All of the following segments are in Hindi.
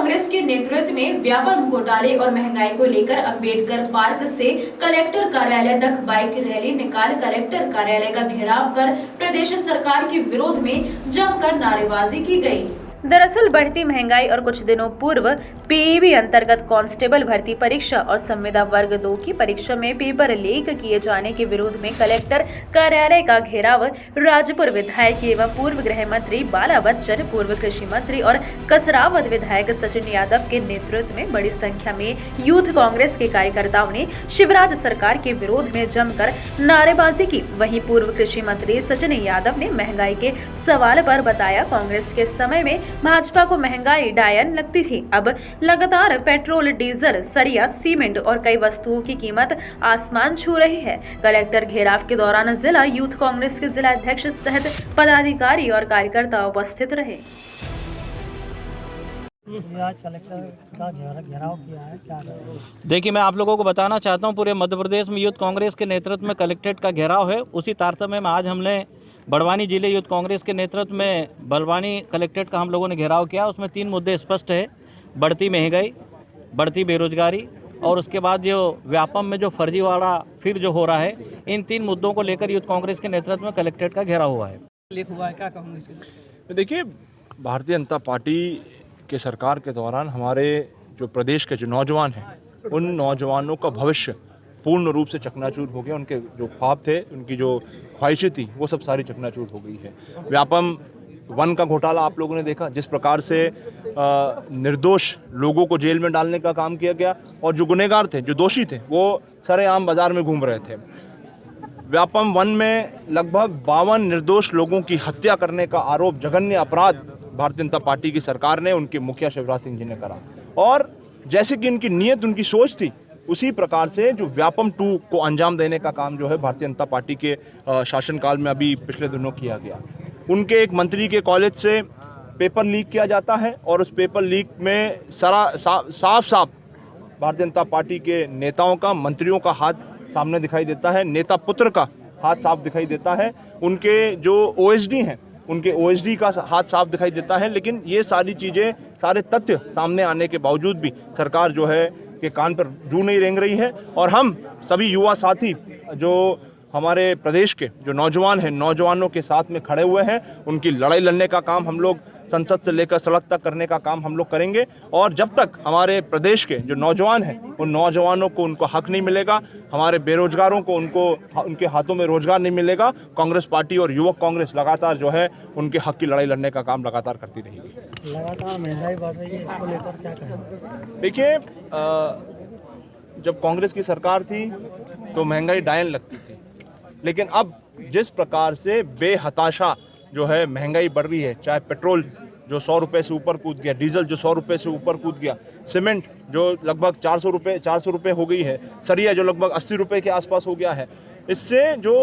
कांग्रेस के नेतृत्व में व्यापक घोटाले और महंगाई को लेकर अंबेडकर पार्क से कलेक्टर कार्यालय तक बाइक रैली निकाल कलेक्टर कार्यालय का घेराव कर प्रदेश सरकार के विरोध में जमकर नारेबाजी की गई। दरअसल बढ़ती महंगाई और कुछ दिनों पूर्व पीईबी अंतर्गत कांस्टेबल भर्ती परीक्षा और संविदा वर्ग 2 की परीक्षा में पेपर लीक किए जाने के विरोध में कलेक्टर कार्यालय का घेराव राजपुर विधायक एवं पूर्व गृह मंत्री बाला बच्चन, पूर्व कृषि मंत्री और कसरावद विधायक सचिन यादव के नेतृत्व में बड़ी संख्या में यूथ कांग्रेस के कार्यकर्ताओं ने शिवराज सरकार के विरोध में जमकर नारेबाजी की। वहीं पूर्व कृषि मंत्री सचिन यादव ने महंगाई के सवाल पर बताया, कांग्रेस के समय में भाजपा को महंगाई डायन लगती थी, अब लगातार पेट्रोल, डीजल, सरिया, सीमेंट और कई वस्तुओं की कीमत आसमान छू रही है। कलेक्टर घेराव के दौरान जिला यूथ कांग्रेस के जिला अध्यक्ष सहित पदाधिकारी और कार्यकर्ता उपस्थित रहे। देखिए, मैं आप लोगों को बताना चाहता हूं, पूरे मध्य प्रदेश में यूथ कांग्रेस के नेतृत्व में कलेक्ट्रेट का घेराव है। उसी तारतम्य में आज हमने बड़वानी जिले यूथ कांग्रेस के नेतृत्व में बड़वानी कलेक्ट्रेट का हम लोगों ने घेराव किया। उसमें 3 मुद्दे स्पष्ट है: बढ़ती महंगाई, बढ़ती बेरोजगारी और उसके बाद जो व्यापम में जो फर्जीवाड़ा फिर जो हो रहा है, इन 3 मुद्दों को लेकर यूथ कांग्रेस के नेतृत्व में कलेक्ट्रेट का घेराव हुआ है। क्या कहूँगा इसके? देखिए, भारतीय जनता पार्टी के सरकार के दौरान हमारे जो प्रदेश के जो नौजवान हैं, उन नौजवानों का भविष्य पूर्ण रूप से चकनाचूर हो गया। उनके जो ख्वाब थे, उनकी जो ख्वाहिशें थी, वो सब सारी चकनाचूर हो गई है। व्यापम वन का घोटाला आप लोगों ने देखा, जिस प्रकार से निर्दोष लोगों को जेल में डालने का काम किया गया और जो गुनहगार थे, जो दोषी थे, वो सरेआम बाजार में घूम रहे थे। व्यापम वन में लगभग 52 निर्दोष लोगों की हत्या करने का आरोप, जघन्य अपराध भारतीय जनता पार्टी की सरकार ने, उनके मुखिया शिवराज सिंह जी ने करा। और जैसे कि उनकी नीयत, उनकी सोच थी, उसी प्रकार से जो व्यापम 2 को अंजाम देने का काम जो है भारतीय जनता पार्टी के शासनकाल में अभी पिछले दिनों किया गया। उनके एक मंत्री के कॉलेज से पेपर लीक किया जाता है और उस पेपर लीक में साफ भारतीय जनता पार्टी के नेताओं का, मंत्रियों का हाथ सामने दिखाई देता है, नेता पुत्र का हाथ साफ दिखाई देता है, उनके जो ओएसडी हैं, उनके ओएसडी का हाथ साफ दिखाई देता है। लेकिन ये सारी चीज़ें, सारे तथ्य सामने आने के बावजूद भी सरकार जो है के कान पर जू नहीं रेंग रही है। और हम सभी युवा साथी जो हमारे प्रदेश के जो नौजवान हैं, नौजवानों के साथ में खड़े हुए हैं, उनकी लड़ाई लड़ने का काम हम लोग संसद से लेकर सड़क तक करने का काम हम लोग करेंगे। और जब तक हमारे प्रदेश के जो नौजवान हैं, उन नौजवानों को उनको हक नहीं मिलेगा, हमारे बेरोजगारों को उनके हाथों में रोजगार नहीं मिलेगा, कांग्रेस पार्टी और युवक कांग्रेस लगातार जो है उनके हक की लड़ाई लड़ने का काम लगातार करती रहेगी। लगातार महंगाई बढ़ रही है, इसको लेकर क्या कहें? देखिए, जब कांग्रेस की सरकार थी तो महंगाई डायन लगती थी, लेकिन अब जिस प्रकार से बेहताशा जो है महंगाई बढ़ रही है, चाहे पेट्रोल जो 100 रुपये से ऊपर कूद गया, डीजल जो 100 रुपये से ऊपर कूद गया, सीमेंट जो लगभग 400 रुपये हो गई है, सरिया जो लगभग 80 रुपये के आसपास हो गया है। इससे जो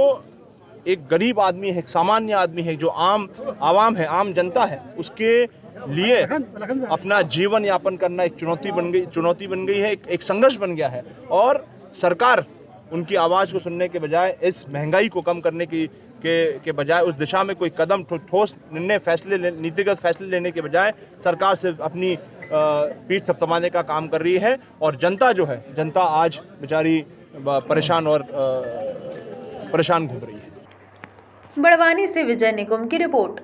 एक गरीब आदमी है, एक सामान्य आदमी है, जो आवाम है, आम जनता है, उसके लिए अपना जीवन यापन करना एक चुनौती बन गई है, एक संघर्ष बन गया है। और सरकार उनकी आवाज़ को सुनने के बजाय, इस महंगाई को कम करने के बजाय, उस दिशा में कोई कदम, ठोस निर्णय, नीतिगत फैसले लेने के बजाय सरकार सिर्फ अपनी पीठ थपथपाने का काम कर रही है। और जनता जो है, जनता आज बेचारी परेशान घूम रही है। बड़वानी से विजय निकुम की रिपोर्ट।